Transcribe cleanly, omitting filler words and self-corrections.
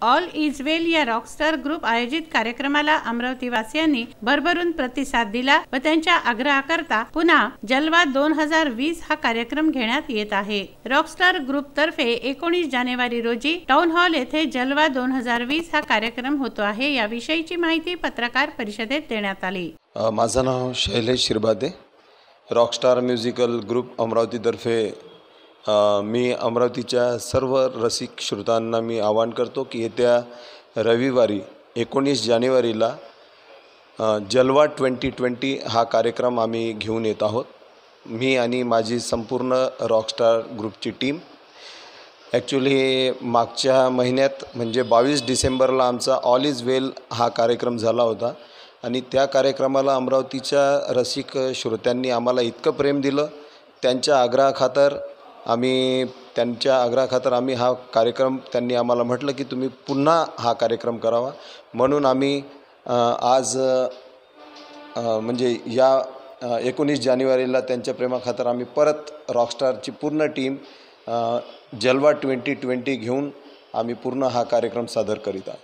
All is वेल या Rockstar group आयोजित कार्यक्रमाला अमरावतीवासियांनी भरभरून प्रतिसाद दिला व त्यांच्या आग्रहाकरता पुन्हा जलवा 2020 हा कार्यक्रम घेण्यात येत आहे। रॉकस्टार ग्रुप तर्फे 19 जानेवारी रोजी टाउन हॉल येथे जलवा 2020 हा कार्यक्रम होतो आहे। याविषयीची माहिती पत्रकार परिषदेत देण्यात आली। माझं नाव शैलेश शिरबादे, रॉकस्टार म्युझिकल ग्रुप अमरावतीतर्फे मी अमरावतीच्या सर्व रसिक श्रोतांना मी आवाहन करतो की येत्या रविवारी 19 जानेवारीला जलवा 2020 हा कार्यक्रम आम्ही घेऊन येत आहोत। मी आणि माझी संपूर्ण रॉकस्टार ग्रुपची टीम ॲक्च्युली मागच्या महिन्यात म्हणजे 22 डिसेंबरला आमचा ऑल इज वेल हा कार्यक्रम झाला होता आणि त्या कार्यक्रमाला अमरावतीच्या रसिक श्रोत्यांनी आम्हाला इतकं प्रेम दिलं, त्यांच्या आग्रहाखातर आम्ही हा कार्यक्रम त्यांनी आम्हाला म्हटलं की तुम्ही पुन्हा हा कार्यक्रम करावा। म्हणून आम्ही आज म्हणजे या 19 जानेवारीला त्यांच्या प्रेमाखातर आम्ही परत रॉकस्टारची पूर्ण टीम जलवा 2020 घेऊन आम्ही पूर्ण हा कार्यक्रम सादर करीत आहोत।